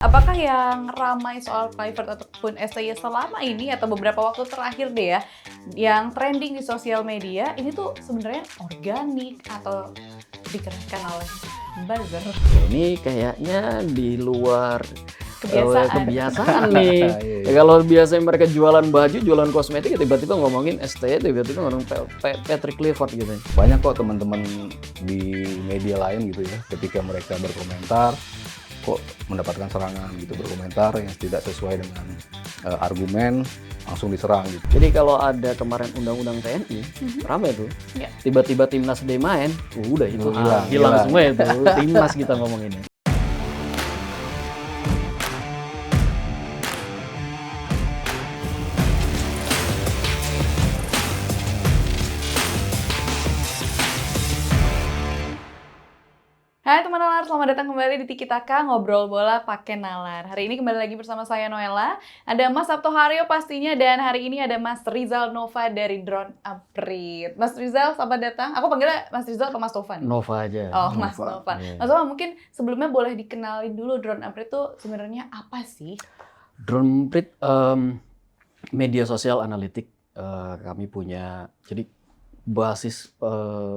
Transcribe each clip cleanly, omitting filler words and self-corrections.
Apakah yang ramai soal Kluivert ataupun STY selama ini atau beberapa waktu terakhir deh ya, yang trending di sosial media ini tuh sebenarnya organik atau digerakkan oleh buzzer? Ini kayaknya di luar Kebiasaan. kebiasaan nih. Kalau biasanya mereka jualan baju, jualan kosmetik, tiba-tiba ngomongin STY, tiba-tiba ngomong Patrick Kluivert gitu. Banyak kok teman-teman di media lain gitu ya, ketika mereka berkomentar kok mendapatkan serangan gitu, berkomentar yang tidak sesuai dengan argumen langsung diserang gitu. Jadi kalau ada kemarin undang-undang TNI, ramai tuh. Ya. Tiba-tiba timnas D main, udah itu Hilang, hilang hilang. semua itu. Timnas kita ngomonginnya. Hai teman nalar, selamat datang kembali di Tiki Taka Ngobrol Bola Pakai Nalar. Hari ini kembali lagi bersama saya Noella, ada Mas Sabto Haryo pastinya, dan hari ini ada Mas Rizal Nova dari Drone Upgrade. Mas Rizal, selamat datang. Aku panggilnya Mas Rizal atau Mas Tovan? Nova aja. Oh, Mas Nova. Iya. Mas Nova, mungkin sebelumnya boleh dikenalin dulu Drone Upgrade itu sebenarnya apa sih? Drone Upgrade media sosial analitik kami punya. Jadi basis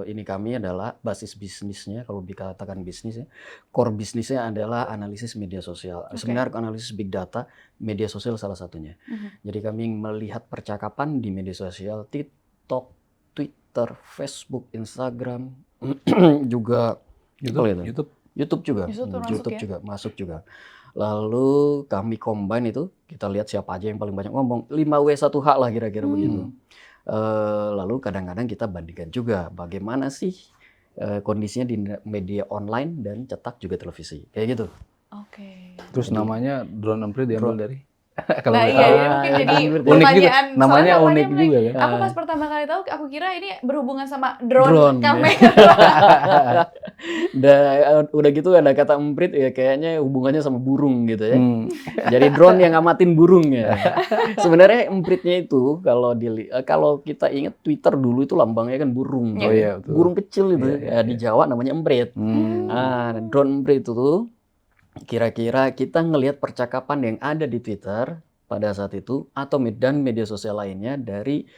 ini kami adalah basis bisnisnya, kalau dikatakan bisnisnya, core bisnisnya adalah analisis media sosial. Sebenarnya analisis big data, media sosial salah satunya. Jadi kami melihat percakapan di media sosial, TikTok, Twitter, Facebook, Instagram, juga YouTube juga. YouTube termasuk ya? Masuk juga. Lalu kami combine itu, kita lihat siapa aja yang paling banyak ngomong, 5W1H lah kira-kira begitu. Lalu kadang-kadang kita bandingkan juga bagaimana sih kondisinya di media online dan cetak juga televisi, kayak gitu. Oke. Terus namanya Drone Upgrade diambil dari kalau Nah boleh iya, tahu. ini mungkin jadi unik juga. pertanyaan. Namanya Soalnya unik juga kan. Aku pas pertama kali tahu, aku kira ini berhubungan sama drone Drone, kamera. Udah gitu ada kata emprit ya, kayaknya hubungannya sama burung gitu ya. Jadi drone yang ngamatin burung ya. Sebenarnya empritnya itu kalau kita ingat Twitter dulu itu lambangnya kan burung. Oh iya, betul. Burung kecil itu. Iya, Di Jawa namanya emprit. Drone emprit itu kira-kira kita ngelihat percakapan yang ada di Twitter pada saat itu atau dan media sosial lainnya dari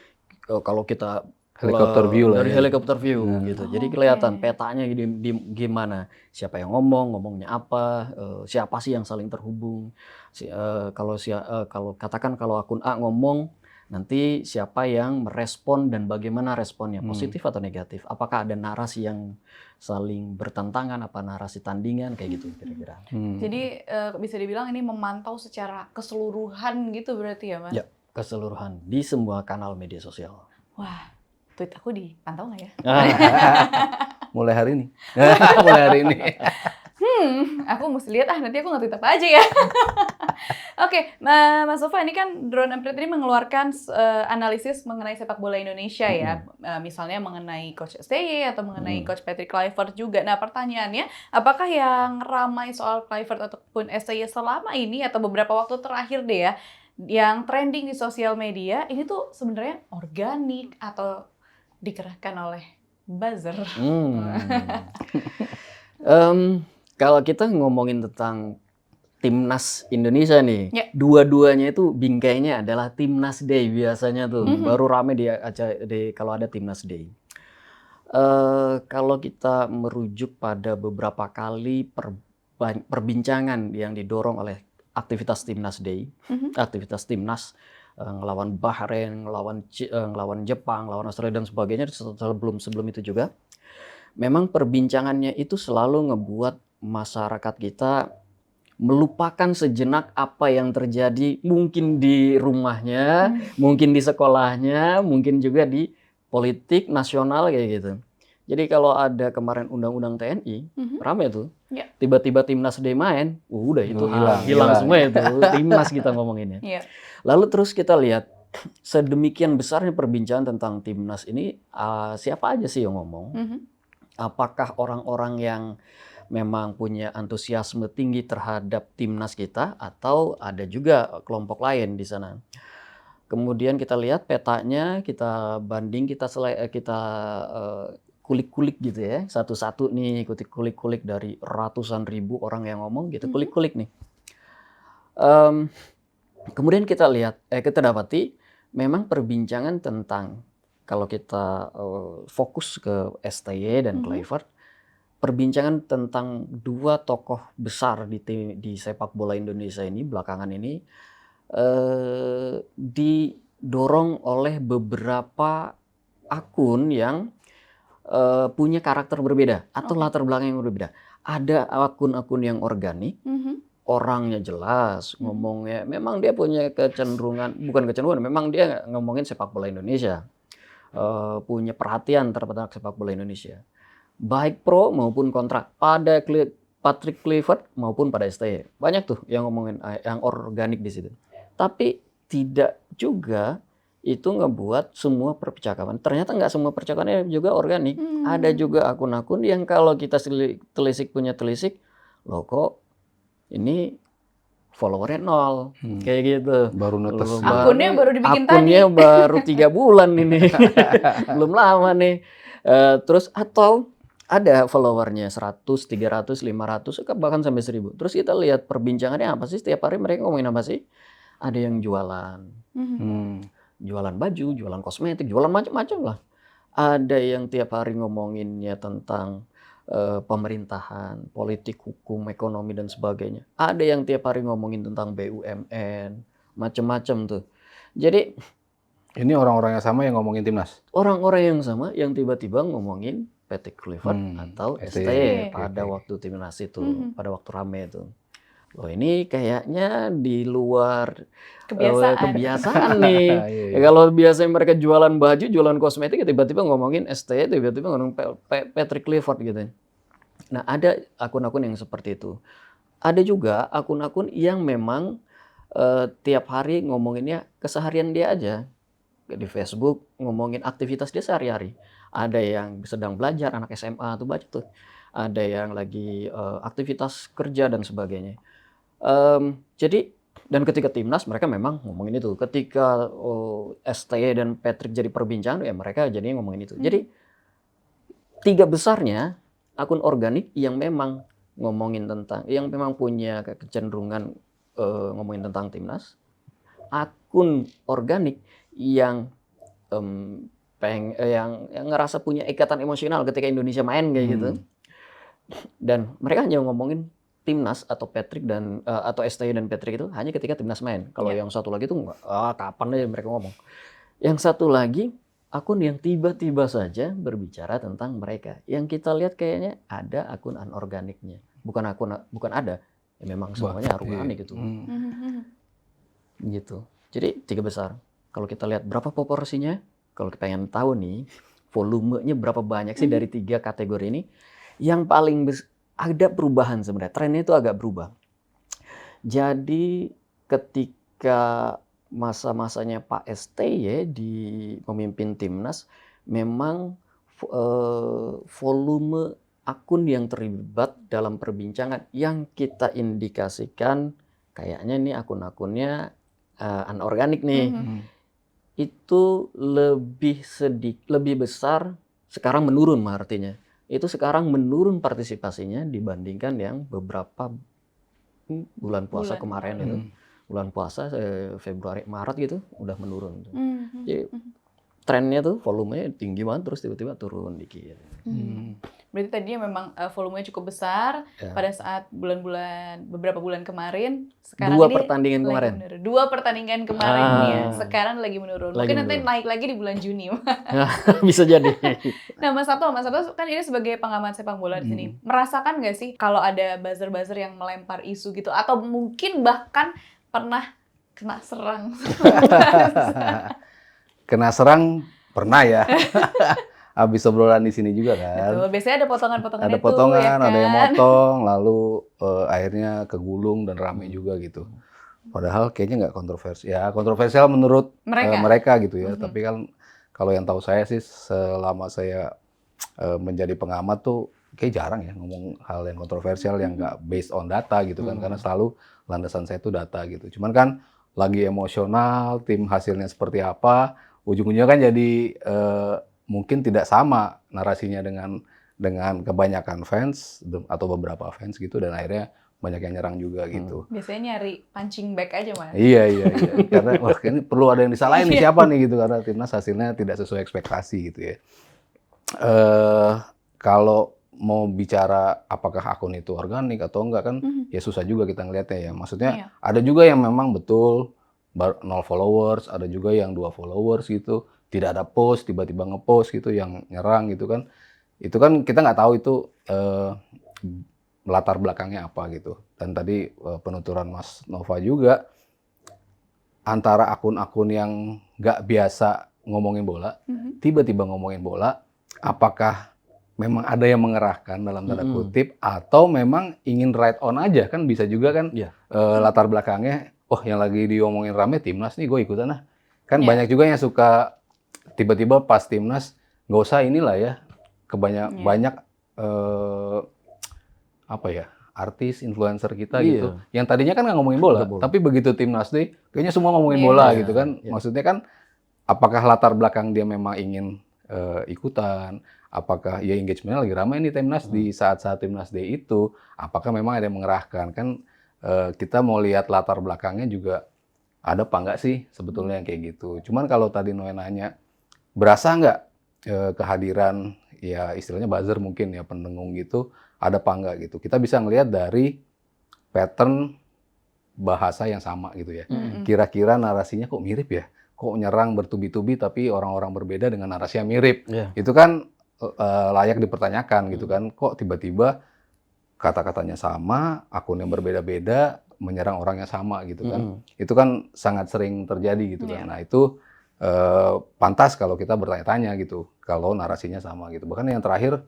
kalau kita Helikopter view lah dari ya. helikopter view gitu. Jadi kelihatan petanya gimana, siapa yang ngomongnya apa, siapa sih yang saling terhubung. Kalau katakan kalau akun A ngomong, nanti siapa yang merespon dan bagaimana responnya, positif atau negatif. Apakah ada narasi yang saling bertentangan, apa narasi tandingan, kayak gitu kira-kira. Jadi bisa dibilang ini memantau secara keseluruhan gitu berarti ya, Mas? Ya, keseluruhan di semua kanal media sosial. Wah, tweet aku dipantau nggak ya? Mulai hari ini. Mulai hari ini. Aku mesti lihat nanti aku nge-tweet apa aja ya. Oke, Mas Sofa, ini kan Drone Upgrade ini mengeluarkan analisis mengenai sepak bola Indonesia ya. Misalnya mengenai Coach STY atau mengenai Coach Patrick Kluivert juga. Nah, pertanyaannya, apakah yang ramai soal Kluivert ataupun STY selama ini atau beberapa waktu terakhir deh ya, yang trending di sosial media ini tuh sebenarnya organik atau digerakkan oleh buzzer? Kalau kita ngomongin tentang Timnas Indonesia nih, Ya. dua-duanya itu bingkainya adalah Timnas Day biasanya tuh. Baru rame kalau ada Timnas Day. Kalau kita merujuk pada beberapa kali perbincangan yang didorong oleh aktivitas Timnas Day, aktivitas Timnas ngelawan Bahrain, ngelawan Jepang, ngelawan Australia dan sebagainya, sebelum itu juga, memang perbincangannya itu selalu ngebuat masyarakat kita melupakan sejenak apa yang terjadi mungkin di rumahnya, mungkin di sekolahnya, mungkin juga di politik nasional kayak gitu. Jadi kalau ada kemarin undang-undang TNI, rame tuh. Ya. Tiba-tiba Timnas D main, udah itu Hilang hilang semua itu. Timnas kita ngomonginnya. Iya. Lalu terus kita lihat sedemikian besarnya perbincangan tentang Timnas ini, siapa aja sih yang ngomong? Apakah orang-orang yang memang punya antusiasme tinggi terhadap timnas kita atau ada juga kelompok lain di sana. Kemudian kita lihat petanya, kita banding, kita kulik-kulik gitu ya, satu-satu nih, kulik-kulik dari ratusan ribu orang yang ngomong gitu, kulik-kulik nih. Kemudian kita dapati memang perbincangan tentang kalau kita fokus ke STY dan Kluivert, perbincangan tentang dua tokoh besar di sepak bola Indonesia ini belakangan ini didorong oleh beberapa akun yang punya karakter berbeda atau latar belakang yang berbeda. Ada akun-akun yang organik, orangnya jelas, ngomongnya, memang dia punya bukan kecenderungan, memang dia ngomongin sepak bola Indonesia, punya perhatian terhadap sepak bola Indonesia, baik pro maupun kontra, pada Patrick Kluivert maupun pada STY. Banyak tuh yang ngomongin, yang organik di situ. Tapi tidak juga itu ngebuat semua percakapan. Ternyata nggak semua percakapannya juga organik. Ada juga akun-akun yang kalau kita punya telisik, loh kok ini followernya 0, kayak gitu. Baru netes. Akunnya baru dibikin akunnya baru 3 bulan ini, belum lama nih. Terus atau ada followernya 100, 300, 500, bahkan sampai 1000. Terus kita lihat perbincangannya apa sih? Setiap hari mereka ngomongin apa sih? Ada yang jualan, jualan baju, jualan kosmetik, jualan macam-macam lah. Ada yang tiap hari ngomonginnya tentang pemerintahan, politik, hukum, ekonomi, dan sebagainya. Ada yang tiap hari ngomongin tentang BUMN, macam-macam tuh. Jadi ini orang-orang yang sama yang ngomongin timnas? Orang-orang yang sama yang tiba-tiba ngomongin Patrick Kluivert atau STY pada waktu timnas itu, pada waktu rame itu. Loh ini kayaknya di luar kebiasaan nih. Kalau biasanya mereka jualan baju, jualan kosmetik, tiba-tiba ngomongin STY, tiba-tiba ngomongin Patrick Kluivert gitu. Nah ada akun-akun yang seperti itu. Ada juga akun-akun yang memang tiap hari ngomonginnya keseharian dia aja. Di Facebook ngomongin aktivitas dia sehari-hari. Ada yang sedang belajar, anak SMA tuh baca tuh. Ada yang lagi aktivitas kerja dan sebagainya. Jadi dan ketika timnas mereka memang ngomongin itu. Ketika STY dan Patrick jadi perbincangan, ya mereka jadinya ngomongin itu. Jadi 3 besarnya akun organik yang memang ngomongin tentang, yang memang punya kecenderungan ngomongin tentang timnas. Akun organik yang yang ngerasa punya ikatan emosional ketika Indonesia main kayak gitu. Dan mereka hanya ngomongin timnas atau Patrick dan atau STY dan Patrick itu hanya ketika timnas main. Kalau yang satu lagi tuh kapan aja mereka ngomong. Yang satu lagi akun yang tiba-tiba saja berbicara tentang mereka. Yang kita lihat kayaknya ada akun anorganiknya. Bukan ada. Ya memang semuanya organik gitu. Gitu. Jadi 3 besar. Kalau kita lihat berapa proporsinya, kalau kita pengen tahu nih volumenya berapa banyak sih dari 3 kategori ini, yang paling ada perubahan sebenarnya. Trennya itu agak berubah. Jadi ketika masa-masanya Pak STY di memimpin timnas, memang volume akun yang terlibat dalam perbincangan yang kita indikasikan kayaknya nih akun-akunnya anorganik nih. Itu lebih besar, sekarang menurun artinya. Itu sekarang menurun partisipasinya dibandingkan yang beberapa bulan puasa kemarin itu. Bulan puasa Februari, Maret gitu udah menurun. Jadi trennya tuh volumenya tinggi banget terus tiba-tiba turun dikit. Berarti tadinya memang volumenya cukup besar pada saat beberapa bulan kemarin. Sekarang 2 pertandingan kemarin. 2 pertandingan kemarin ya. Sekarang lagi menurun. Mungkin nanti naik lagi di bulan Juni. Bisa jadi. Nah, Mas Sabto kan ini sebagai pengamat sepak bola di sini. Merasakan nggak sih kalau ada buzzer-buzzer yang melempar isu gitu atau mungkin bahkan pernah kena serang? Kena serang pernah ya. Habis obrolan di sini juga kan. Betul. Biasanya ada potongan-potongan ada itu. Potongan, ya kan? ada yang motong, lalu akhirnya kegulung dan rame juga gitu. Padahal kayaknya nggak kontroversial. Ya kontroversial menurut mereka gitu ya. Tapi kan kalau yang tahu saya sih selama saya menjadi pengamat tuh kayak jarang ya ngomong hal yang kontroversial yang nggak based on data gitu kan. Karena selalu landasan saya itu data gitu. Cuman kan lagi emosional, tim hasilnya seperti apa, ujung-ujungnya kan jadi mungkin tidak sama narasinya dengan kebanyakan fans atau beberapa fans gitu, dan akhirnya banyak yang nyerang juga gitu. Biasanya nyari punching bag aja, Mas. Iya. Karena wah ini perlu ada yang disalahin nih siapa nih gitu karena timnas hasilnya tidak sesuai ekspektasi gitu ya. Kalau mau bicara apakah akun itu organik atau enggak kan ya susah juga kita ngelihatnya ya. Maksudnya ada juga yang memang betul 0 followers, ada juga yang 2 followers gitu. Tidak ada post, tiba-tiba ngepost gitu yang nyerang gitu kan. Itu kan kita nggak tahu itu latar belakangnya apa gitu. Dan tadi penuturan Mas Nova juga antara akun-akun yang nggak biasa ngomongin bola, tiba-tiba ngomongin bola, apakah memang ada yang mengerahkan dalam tanda kutip atau memang ingin right on aja kan bisa juga kan latar belakangnya yang lagi diomongin rame timnas nih gue ikutan lah kan banyak juga yang suka tiba-tiba pas timnas nggak usah inilah ya banyak apa ya artis influencer kita gitu yang tadinya kan nggak ngomongin bola tapi begitu timnas deh kayaknya semua ngomongin bola gitu kan maksudnya kan apakah latar belakang dia memang ingin ikutan, apakah ya engagementnya lagi ramai nih timnas di saat-saat timnas day itu, apakah memang ada yang mengerahkan kan kita mau lihat latar belakangnya juga ada apa enggak sih sebetulnya yang kayak gitu. Cuman kalau tadi Noe nanya berasa nggak kehadiran ya istilahnya buzzer mungkin ya pendengung gitu ada apa enggak gitu. Kita bisa ngelihat dari pattern bahasa yang sama gitu ya. Kira-kira narasinya kok mirip ya? Kok nyerang bertubi-tubi tapi orang-orang berbeda dengan narasi yang mirip. Itu kan layak dipertanyakan gitu kan. Kok tiba-tiba kata-katanya sama, akun yang berbeda-beda menyerang orang yang sama gitu kan. Itu kan sangat sering terjadi gitu kan. Nah itu pantas kalau kita bertanya-tanya gitu. Kalau narasinya sama gitu. Bahkan yang terakhir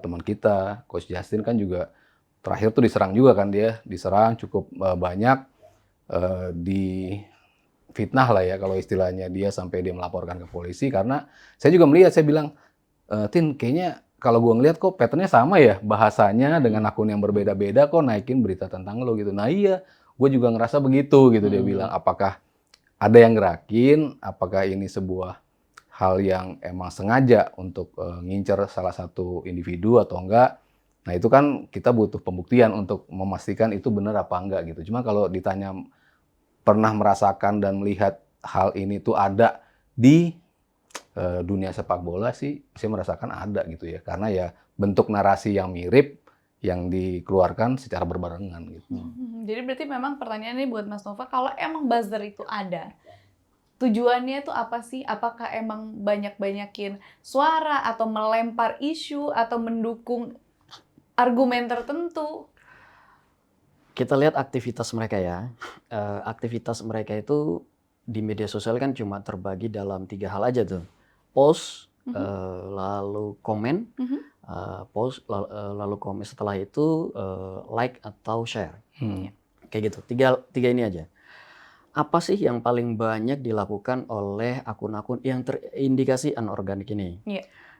teman kita, Coach Justin kan juga terakhir tuh diserang juga kan dia. Diserang cukup banyak di fitnah lah ya kalau istilahnya dia sampai dia melaporkan ke polisi karena saya juga melihat saya bilang Tin kayaknya kalau gue ngeliat kok patternnya sama ya bahasanya dengan akun yang berbeda-beda kok naikin berita tentang lo gitu. Nah iya gue juga ngerasa begitu gitu dia bilang apakah ada yang gerakin apakah ini sebuah hal yang emang sengaja untuk ngincer salah satu individu atau enggak. Nah itu kan kita butuh pembuktian untuk memastikan itu benar apa enggak gitu. Cuma kalau ditanya pernah merasakan dan melihat hal ini tuh ada di dunia sepak bola sih saya merasakan ada gitu ya karena ya bentuk narasi yang mirip yang dikeluarkan secara berbarengan gitu. Jadi berarti memang pertanyaan ini buat Mas Nova kalau emang buzzer itu ada tujuannya tuh apa sih? Apakah emang banyak-banyakin suara atau melempar isu atau mendukung argumen tertentu? Kita lihat aktivitas mereka ya. Aktivitas mereka itu di media sosial kan cuma terbagi dalam 3 hal aja tuh. Post, lalu komen, post, lalu komen. Setelah itu like atau share. Kayak gitu. Tiga ini aja. Apa sih yang paling banyak dilakukan oleh akun-akun yang terindikasi anorganik ini?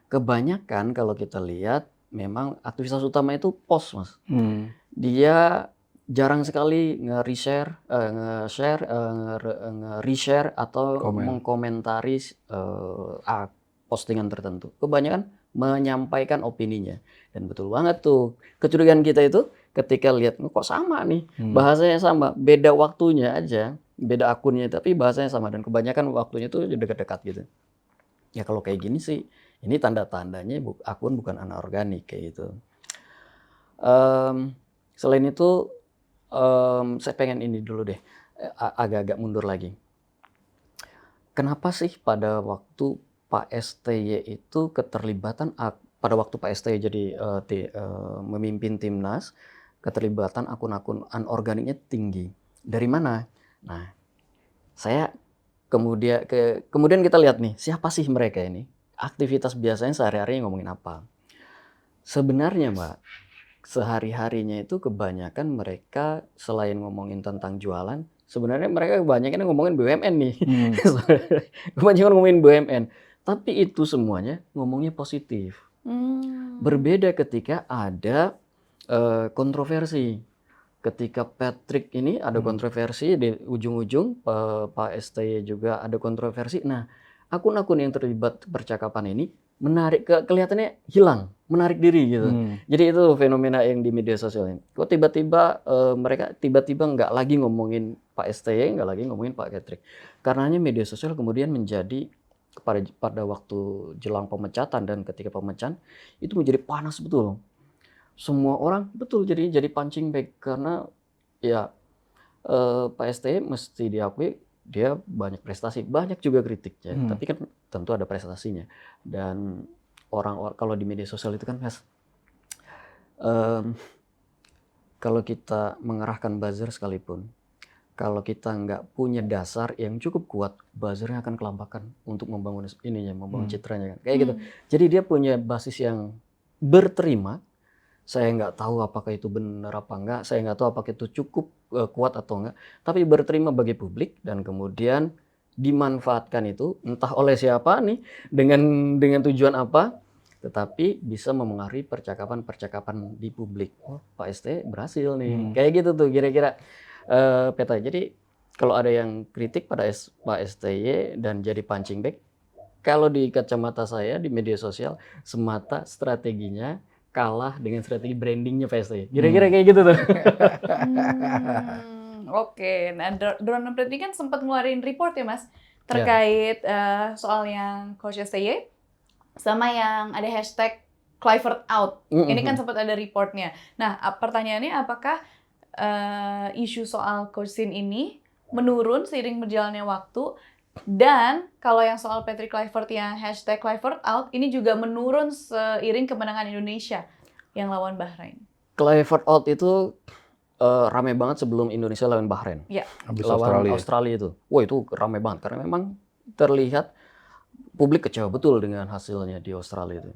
Kebanyakan kalau kita lihat memang aktivitas utama itu post, Mas. Dia jarang sekali nge-reshare, nge-reshare atau mengkomentari postingan tertentu. Kebanyakan menyampaikan opininya. Dan betul banget tuh. Kecurigaan kita itu ketika lihat kok sama nih, bahasanya sama, beda waktunya aja, beda akunnya tapi bahasanya sama dan kebanyakan waktunya tuh dekat-dekat gitu. Ya kalau kayak gini sih, ini tanda-tandanya akun bukan anorganik kayak gitu. Selain itu saya pengen ini dulu deh, agak-agak mundur lagi. Kenapa sih pada waktu Pak STY itu keterlibatan, pada waktu Pak STY jadi memimpin timnas, keterlibatan akun-akun anorganiknya tinggi. Dari mana? Nah, saya kemudian kita lihat nih, siapa sih mereka ini? Aktivitas biasanya sehari-hari ngomongin apa? Sebenarnya Mbak, sehari-harinya itu kebanyakan mereka selain ngomongin tentang jualan, sebenarnya mereka kebanyakan ngomongin BUMN nih. Kebanyakan ngomongin BUMN. Tapi itu semuanya ngomongnya positif. Berbeda ketika ada kontroversi. Ketika Patrick ini ada kontroversi di ujung-ujung, Pak STY juga ada kontroversi. Nah, akun-akun yang terlibat percakapan ini menarik kelihatannya hilang, menarik diri gitu. Jadi itu fenomena yang di media sosial ini. Kok tiba-tiba mereka tiba-tiba nggak lagi ngomongin Pak STY, nggak lagi ngomongin Pak Patrick. Karenanya media sosial kemudian menjadi pada waktu jelang pemecatan dan ketika pemecahan itu menjadi panas betul. Semua orang betul jadi punching bag karena ya Pak STY mesti diakui dia banyak prestasi, banyak juga kritiknya, tapi kan tentu ada prestasinya. Dan orang kalau di media sosial itu kan Mas, kalau kita mengerahkan buzzer sekalipun, kalau kita nggak punya dasar yang cukup kuat, buzzernya akan kelampakan untuk membangun membangun citranya kan, kayak gitu. Jadi dia punya basis yang berterima. Saya nggak tahu apakah itu benar apa enggak, saya nggak tahu apakah itu cukup kuat atau enggak, tapi berterima bagi publik dan kemudian dimanfaatkan itu entah oleh siapa nih dengan tujuan apa, tetapi bisa memengaruhi percakapan di publik. Oh, Pak ST berhasil nih, kayak gitu tuh kira-kira peta. Jadi kalau ada yang kritik pada Pak STY dan jadi punching bag, kalau di kacamata saya di media sosial semata strateginya kalah dengan strategi brandingnya PST. Kira-kira kayak gitu tuh. Oke, nah Drone Emprit ini kan sempat ngeluarin report ya Mas, terkait soal yang Coach STY sama yang ada hashtag Kluivert out. Ini kan sempat ada reportnya. Nah, pertanyaannya apakah isu soal Coach Sin ini menurun seiring berjalannya waktu? Dan kalau yang soal Patrick Kluivert yang hashtag Kluivert out ini juga menurun seiring kemenangan Indonesia yang lawan Bahrain. Kluivert out itu ramai banget sebelum Indonesia lawan Bahrain. Ya. Lawan Australia itu. Wah itu ramai banget karena memang terlihat publik kecewa betul dengan hasilnya di Australia itu.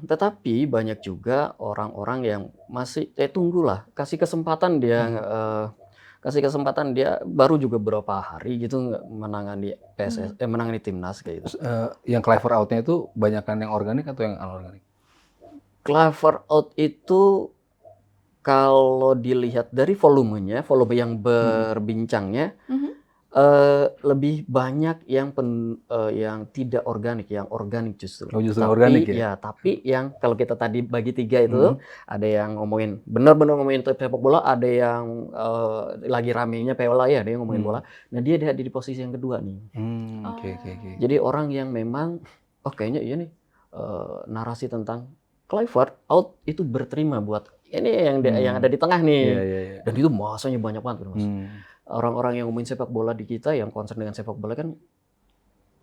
Tetapi banyak juga orang-orang yang masih tunggulah kasih kesempatan dia baru juga beberapa hari gitu menangani menangani timnas kayak gitu. Yang Kluivert out-nya itu banyakan yang organik atau yang anorganik? Kluivert out itu kalau dilihat dari volume yang berbincangnya lebih banyak yang tidak organik, yang organik justru. Oh, justru tapi, organik ya? Ya, tapi yang kalau kita tadi bagi 3 itu, ada yang ngomongin benar-benar ngomongin sepak bola, ada yang lagi ramenya bola ya, ada yang ngomongin bola. Nah dia ada di posisi yang kedua nih. Oke. Jadi orang yang memang, kayaknya iya nih narasi tentang Kluivert out itu berterima buat ini yang ada di tengah nih. Yeah. Dan itu masanya banyak banget Mas. Orang-orang yang ngomongin sepak bola di kita yang concern dengan sepak bola kan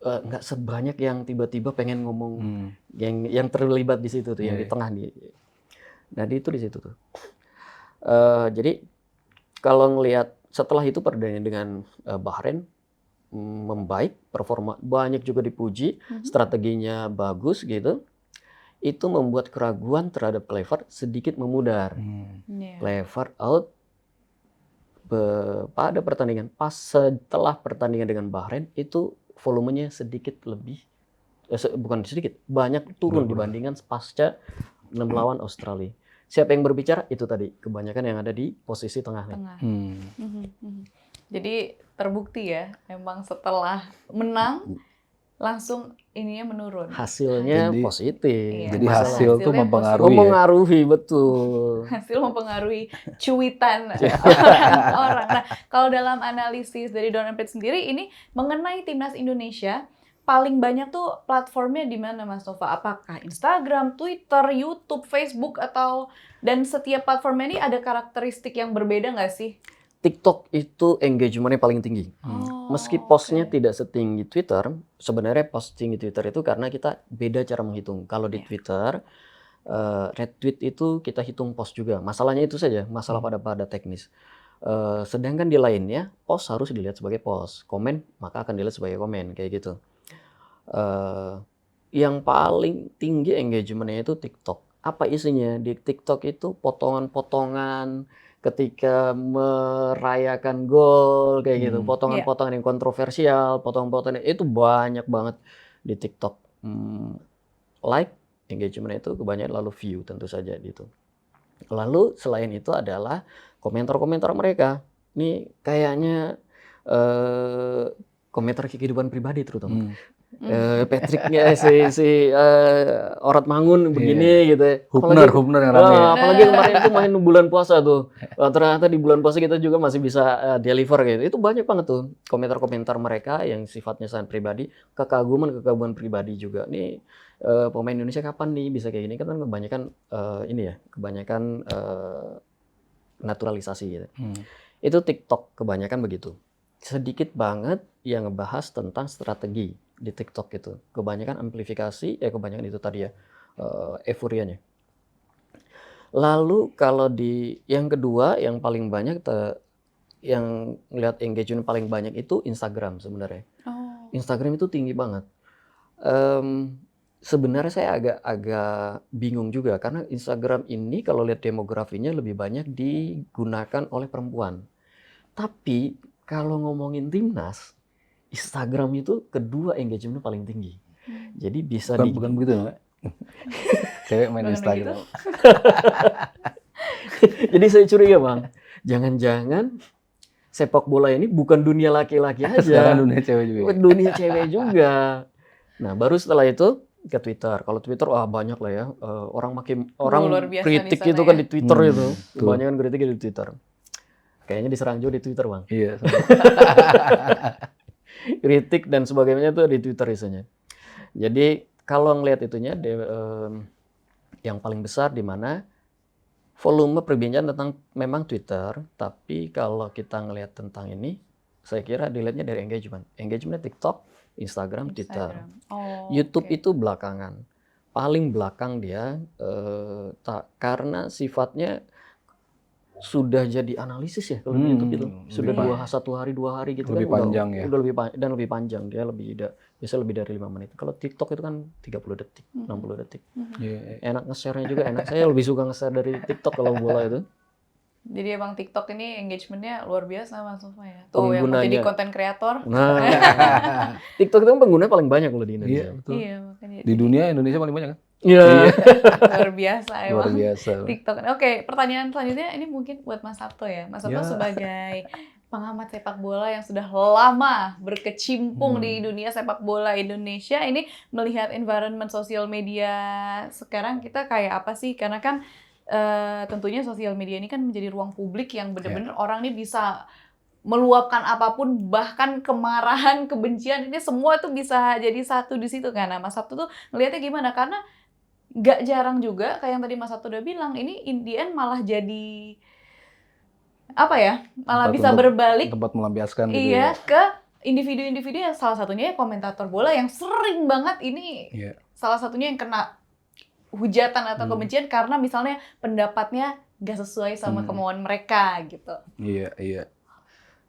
nggak sebanyak yang tiba-tiba pengen ngomong yang terlibat di situ tuh, yang di tengah nih. Nah itu di situ tuh. Jadi kalau ngelihat setelah itu pertandingan dengan Bahrain membaik, performa banyak juga dipuji, strateginya bagus gitu. Itu membuat keraguan terhadap Kluivert sedikit memudar. Kluivert out pada pertandingan setelah pertandingan dengan Bahrain itu volumenya sedikit lebih bukan sedikit, banyak turun dibandingkan pasca melawan Australia. Siapa yang berbicara? Itu tadi kebanyakan yang ada di posisi tengah. Jadi terbukti ya, memang setelah menang langsung ininya menurun. Hasilnya positif. Jadi hasil tuh mempengaruhi. Mempengaruhi betul. Hasil mempengaruhi cuitan orang. Nah, kalau dalam analisis dari Drone Emprit sendiri ini mengenai timnas Indonesia paling banyak tuh platformnya di mana Mas Nova? Apakah Instagram, Twitter, YouTube, Facebook dan setiap platformnya ini ada karakteristik yang berbeda nggak sih? TikTok itu engagementnya paling tinggi. Meski postnya tidak setinggi Twitter, sebenarnya posting di Twitter itu karena kita beda cara menghitung. Kalau di Twitter, retweet itu kita hitung post juga. Masalahnya itu saja, masalah pada teknis. Sedangkan di lainnya, post harus dilihat sebagai post. Komen, maka akan dilihat sebagai komen, kayak gitu. Yang paling tinggi engagementnya itu TikTok. Apa isinya? Di TikTok itu potongan-potongan ketika merayakan gol kayak gitu, potongan-potongan yang kontroversial, potongan-potongan itu banyak banget di TikTok. Like, engagement itu kebanyakan, lalu view tentu saja gitu. Lalu selain itu adalah komentar-komentar mereka. Ini kayaknya komentar kehidupan pribadi terutama. Patricknya si Orat Mangun begini gitu ya. Hubner yang rame. Apalagi kemarin itu main bulan puasa tuh. Ternyata di bulan puasa kita juga masih bisa deliver gitu. Itu banyak banget tuh komentar-komentar mereka yang sifatnya sangat pribadi, kekaguman pribadi juga. Nih pemain Indonesia kapan nih bisa kayak gini? Kan kebanyakan kebanyakan naturalisasi gitu. Itu TikTok kebanyakan begitu. Sedikit banget yang ngebahas tentang strategi di TikTok itu. Kebanyakan amplifikasi, kebanyakan itu tadi ya, euforianya. Lalu kalau yang kedua, yang paling banyak, yang ngeliat engagement paling banyak itu Instagram sebenarnya. Instagram itu tinggi banget. Sebenarnya saya agak bingung juga, karena Instagram ini kalau lihat demografinya lebih banyak digunakan oleh perempuan. Tapi kalau ngomongin timnas, Instagram itu kedua engagement paling tinggi. Jadi bisa bukan begitu, Mbak. Cewek main Instagram. Jadi saya curiga, Bang. Jangan-jangan sepak bola ini bukan dunia laki-laki aja. Sekarang dunia cewek juga. Dunia cewek juga. Nah, baru setelah itu ke Twitter. Kalau Twitter banyak lah ya. Orang kritik itu kan di Twitter itu. Kebanyakan kritiknya di Twitter. Kayaknya diserang juga di Twitter, Bang. Iya. Kritik dan sebagainya itu di Twitter isinya. Jadi kalau ngelihat itunya, yang paling besar di mana volume perbincangan tentang memang Twitter, tapi kalau kita ngelihat tentang ini, saya kira dilihatnya dari engagement. Engagementnya TikTok, Instagram. Twitter. YouTube itu belakangan. Paling belakang dia, karena sifatnya sudah jadi analisis ya kalau YouTube itu. Sudah 1 hari 2 hari gitu lebih kan. Panjang ya. Udah lebih panjang. Dia biasanya lebih dari 5 menit. Kalau TikTok itu kan 30 detik, 60 detik. Enak nge-share-nya juga enak. Saya lebih suka nge-share dari TikTok kalau bola itu. Jadi emang TikTok ini engagement-nya luar biasa, Mas Sofa ya. Tuh yang menjadi konten kreator. Nah, TikTok itu kan penggunanya paling banyak loh di Indonesia. Iya, betul. Iya, makanya. Di dunia Indonesia paling banyak kan? Iya. Luar biasa emang. Luar biasa. TikTok. Oke, pertanyaan selanjutnya ini mungkin buat Mas Sabto ya. Mas Sabto sebagai pengamat sepak bola yang sudah lama berkecimpung di dunia sepak bola Indonesia, ini melihat environment sosial media sekarang kita kayak apa sih? Karena kan tentunya sosial media ini kan menjadi ruang publik yang benar-benar orang ini bisa meluapkan apapun, bahkan kemarahan, kebencian, ini semua tuh bisa jadi satu di situ kan. Nah, Mas Sabto tuh ngelihatnya gimana? Karena nggak jarang juga kayak yang tadi Mas Sabto udah bilang, ini in the end malah jadi apa ya? Malah bisa berbalik tempat melampiaskan gitu ya. Ke individu-individu yang salah satunya ya komentator bola yang sering banget ini salah satunya yang kena hujatan atau kebencian karena misalnya pendapatnya nggak sesuai sama kemauan mereka gitu. Iya.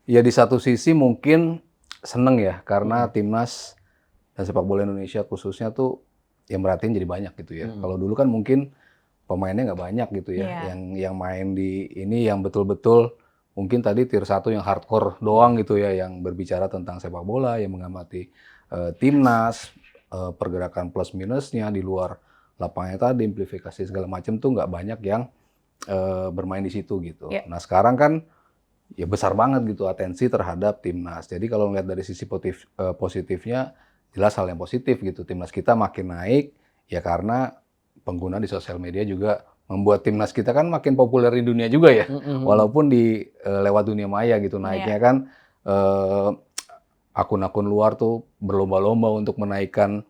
Ya di satu sisi mungkin seneng ya karena timnas dan sepak bola Indonesia khususnya tuh yang merhatiin jadi banyak gitu ya. Kalau dulu kan mungkin pemainnya nggak banyak gitu ya. Yang main di ini yang betul-betul mungkin tadi tier 1 yang hardcore doang gitu ya, yang berbicara tentang sepak bola, yang mengamati timnas, pergerakan plus minusnya di luar lapangnya tadi, amplifikasi segala macam tuh nggak banyak yang bermain di situ gitu. Nah sekarang kan ya besar banget gitu atensi terhadap timnas. Jadi kalau ngeliat dari sisi positifnya, jelas hal yang positif gitu. Timnas kita makin naik ya karena pengguna di sosial media juga membuat timnas kita kan makin populer di dunia juga ya. Walaupun di lewat dunia maya gitu naiknya kan akun-akun luar tuh berlomba-lomba untuk menaikkan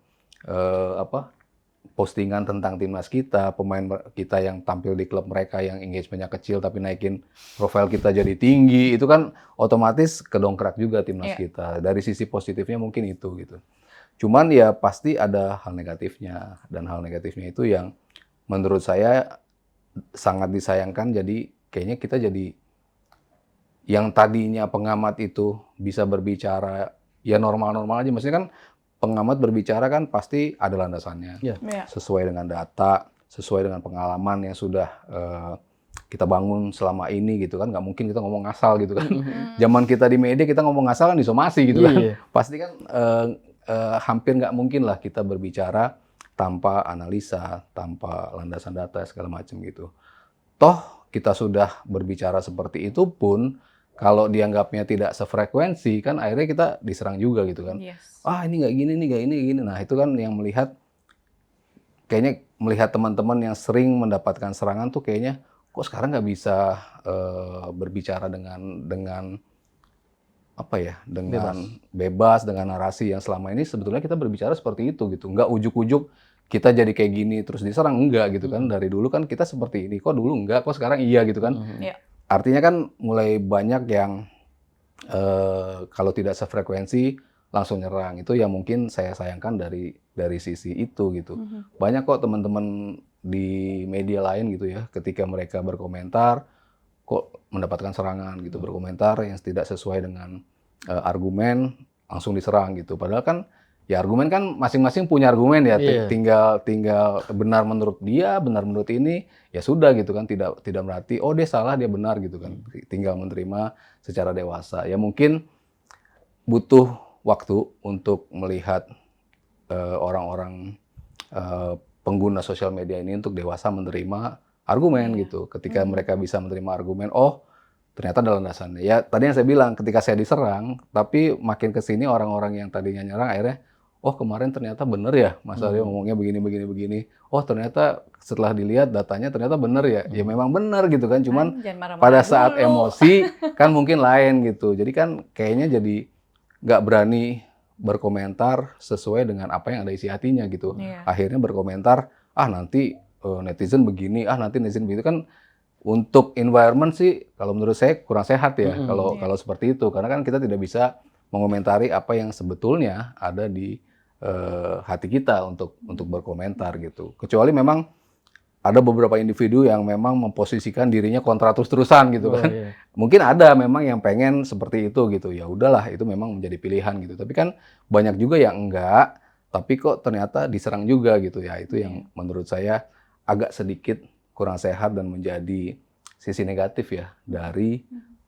postingan tentang timnas kita, pemain kita yang tampil di klub mereka yang engagementnya kecil tapi naikin profil kita jadi tinggi, itu kan otomatis kedongkrak juga timnas kita. Dari sisi positifnya mungkin itu gitu. Cuman ya pasti ada hal negatifnya, dan hal negatifnya itu yang menurut saya sangat disayangkan. Jadi kayaknya kita jadi yang tadinya pengamat itu bisa berbicara ya normal-normal aja, maksudnya kan pengamat berbicara kan pasti ada landasannya, sesuai dengan data, sesuai dengan pengalaman yang sudah kita bangun selama ini gitu kan. Nggak mungkin kita ngomong ngasal gitu kan. Zaman kita di media kita ngomong ngasal kan disomasi gitu kan. Pasti kan hampir nggak mungkin lah kita berbicara tanpa analisa, tanpa landasan data segala macam gitu. Toh kita sudah berbicara seperti itu pun kalau dianggapnya tidak sefrekuensi kan akhirnya kita diserang juga gitu kan. Yes. Ah ini nggak gini, ini nggak gini. Nah itu kan yang kayaknya melihat teman-teman yang sering mendapatkan serangan tuh kayaknya kok sekarang nggak bisa berbicara dengan apa ya, dengan bebas dengan narasi yang selama ini sebetulnya kita berbicara seperti itu gitu. Nggak ujuk-ujuk kita jadi kayak gini terus diserang, enggak gitu kan. Dari dulu kan kita seperti ini, kok dulu enggak, kok sekarang iya gitu kan. Iya. Artinya kan mulai banyak yang kalau tidak sefrekuensi langsung nyerang. Itu yang mungkin saya sayangkan dari sisi itu gitu. Banyak kok teman-teman di media lain gitu ya, ketika mereka berkomentar kok mendapatkan serangan gitu, berkomentar yang tidak sesuai dengan argumen langsung diserang gitu. Padahal kan ya argumen kan masing-masing punya argumen ya, tinggal benar menurut dia, benar menurut ini, ya sudah gitu kan, tidak berarti oh dia salah dia benar gitu kan. Tinggal menerima secara dewasa. Ya mungkin butuh waktu untuk melihat orang-orang pengguna sosial media ini untuk dewasa menerima argumen gitu. Ketika mereka bisa menerima argumen, oh ternyata ada landasannya. Ya tadi yang saya bilang, ketika saya diserang, tapi makin ke sini orang-orang yang tadinya nyerang akhirnya, oh kemarin ternyata benar ya Mas Aryo ngomongnya begini. Oh ternyata setelah dilihat datanya ternyata benar ya. Ya memang benar gitu kan, cuman pada saat emosi kan mungkin lain gitu. Jadi kan kayaknya jadi nggak berani berkomentar sesuai dengan apa yang ada isi hatinya gitu. Akhirnya berkomentar, nanti netizen begini, nanti netizen begitu kan. Untuk environment sih kalau menurut saya kurang sehat ya kalau seperti itu, karena kan kita tidak bisa mengomentari apa yang sebetulnya ada di hati kita untuk berkomentar gitu. Kecuali memang ada beberapa individu yang memang memposisikan dirinya kontra terus-terusan gitu kan. Mungkin ada memang yang pengen seperti itu gitu. Ya udahlah, itu memang menjadi pilihan gitu. Tapi kan banyak juga yang enggak, tapi kok ternyata diserang juga gitu ya. Itu yang menurut saya agak sedikit kurang sehat dan menjadi sisi negatif ya dari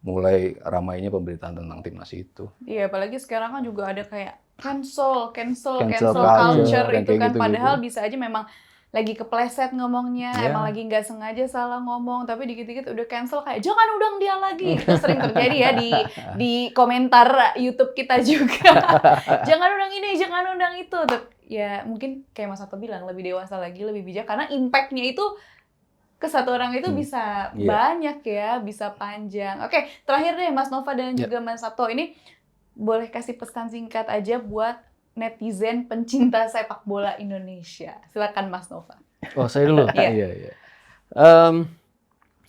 mulai ramainya pemberitaan tentang timnas itu. Iya, apalagi sekarang kan juga ada kayak cancel culture itu kan, padahal bisa aja memang lagi kepleset ngomongnya, emang lagi nggak sengaja salah ngomong, tapi dikit-dikit udah cancel kayak jangan undang dia lagi. Itu sering terjadi ya di komentar YouTube kita juga. Jangan undang ini, jangan undang itu. Ya mungkin kayak Mas Sato bilang, lebih dewasa lagi, lebih bijak, karena impact-nya itu ke satu orang itu bisa banyak ya, bisa panjang. Oke, terakhir deh Mas Nova dan juga Mas Sato, ini boleh kasih pesan singkat aja buat netizen pencinta sepak bola Indonesia. Silakan Mas Nova. Oh, saya dulu. Iya.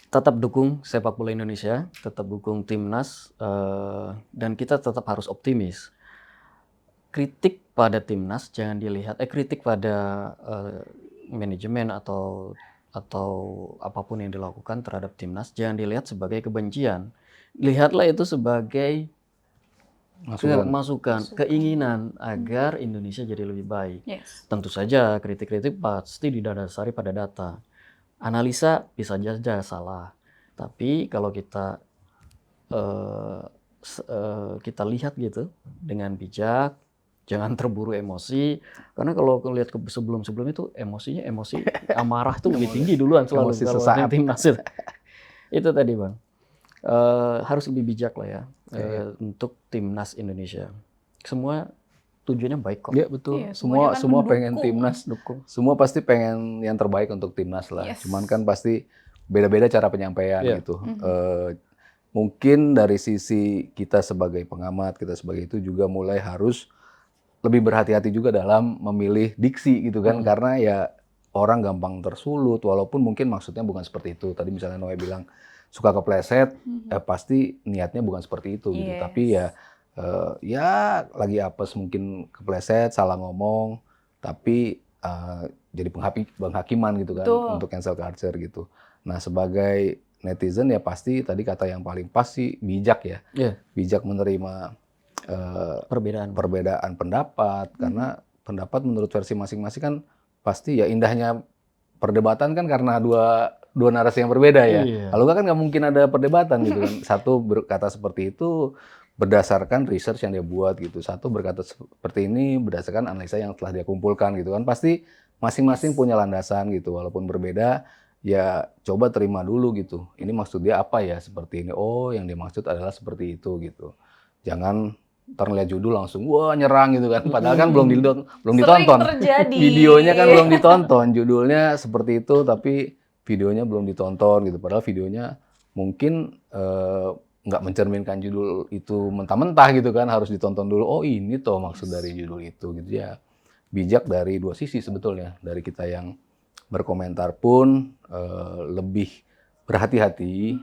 Tetap dukung sepak bola Indonesia, tetap dukung timnas, dan kita tetap harus optimis. Kritik pada timnas jangan dilihat, kritik pada manajemen atau apapun yang dilakukan terhadap timnas jangan dilihat sebagai kebencian. Lihatlah itu sebagai masukan, keinginan agar Indonesia jadi lebih baik. Tentu saja kritik-kritik pasti didasari pada data. Analisa bisa saja salah, tapi kalau kita lihat gitu dengan bijak, jangan terburu emosi, karena kalau lihat sebelum itu emosi amarah tuh lebih tinggi duluan selalu kalau timnas itu. Itu tadi Bang, harus lebih bijak lah ya untuk timnas Indonesia. Semua tujuannya baik kok. Iya betul. Semua pengen timnas, semua pasti pengen yang terbaik untuk timnas lah. Cuman kan pasti beda-beda cara penyampaian gitu. Mungkin dari sisi kita sebagai pengamat, kita sebagai itu juga mulai harus lebih berhati-hati juga dalam memilih diksi gitu kan, karena ya orang gampang tersulut walaupun mungkin maksudnya bukan seperti itu. Tadi misalnya Noe bilang suka kepleset, pasti niatnya bukan seperti itu gitu. Tapi ya lagi apes mungkin kepleset, salah ngomong, tapi jadi penghakiman gitu kan untuk cancel culture gitu. Nah sebagai netizen ya pasti tadi kata yang paling pas sih bijak ya, bijak menerima perbedaan pendapat, karena pendapat menurut versi masing-masing kan pasti ya indahnya perdebatan kan karena dua narasi yang berbeda ya. Kalau kan nggak mungkin ada perdebatan gitu kan. Satu berkata seperti itu berdasarkan research yang dia buat gitu. Satu berkata seperti ini berdasarkan analisa yang telah dia kumpulkan gitu kan. Pasti masing-masing punya landasan gitu. Walaupun berbeda ya coba terima dulu gitu. Ini maksud dia apa ya seperti ini? Oh, yang dimaksud adalah seperti itu gitu. Jangan ntar ngeliat judul langsung wah nyerang gitu kan. Padahal kan belum Sering ditonton. terjadi. Videonya kan belum ditonton. Judulnya seperti itu tapi videonya belum ditonton gitu. Padahal videonya mungkin nggak mencerminkan judul itu mentah-mentah gitu kan. Harus ditonton dulu. Oh ini toh maksud dari judul itu gitu ya. Bijak dari dua sisi sebetulnya. Dari kita yang berkomentar pun lebih berhati-hati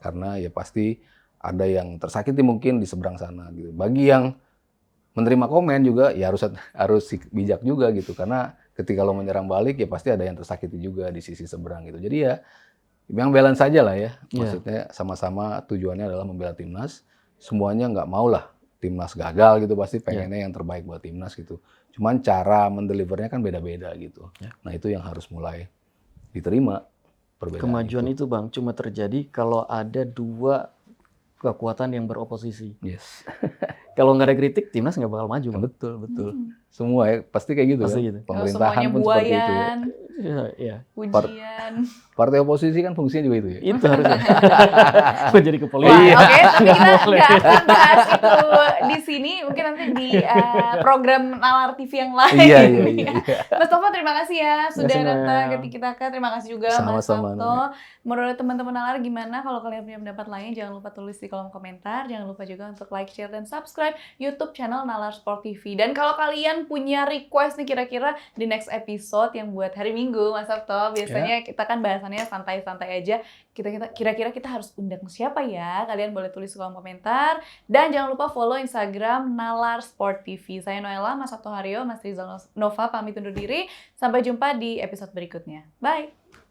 karena ya pasti ada yang tersakiti mungkin di seberang sana gitu. Bagi yang menerima komen juga ya harus bijak juga gitu karena ketika lo menyerang balik ya pasti ada yang tersakiti juga di sisi seberang gitu. Jadi ya yang balance saja lah ya. Maksudnya sama-sama tujuannya adalah membela timnas. Semuanya nggak mau lah timnas gagal gitu, pasti pengennya yang terbaik buat timnas gitu. Cuman cara mendelivernya kan beda-beda gitu. Nah itu yang harus mulai diterima perbedaan Kemajuan itu. itu Bang cuma terjadi kalau ada dua kekuatan yang beroposisi. Yes. Kalau nggak ada kritik, timnas nggak bakal maju. Bang. Betul. Semua ya pasti kayak gitu Pasti kan. gitu. Pemerintahan Semuanya pun seperti itu. buayan, Iya. ujian. Partai oposisi kan fungsinya juga itu ya. Itu harusnya. Menjadi Wah, kepolisian. oke, tapi kita nggak akan bahas itu di sini. Mungkin nanti di program Nalar TV yang lain. Iya. Mas Tova, terima kasih ya sudah Terima kasih, datang Mel. ke Tiki Taka. Terima kasih juga Mas Sama-sama, Sabto. Menurut teman-teman Nalar gimana? Kalau kalian punya pendapat lain, jangan lupa tulis di kolom komentar. Jangan lupa juga untuk like, share, dan subscribe YouTube channel Nalar Sport TV. Dan kalau kalian punya request nih kira-kira di next episode yang buat hari Minggu, Mas Sabto, biasanya kita kan bahasannya santai-santai aja. Kira-kira kita harus undang siapa ya? Kalian boleh tulis di kolom komentar. Dan jangan lupa follow Instagram Nalar Sport TV. Saya Noella, Mas Sabto Haryo, Mas Rizal Nova pamit undur diri. Sampai jumpa di episode berikutnya. Bye!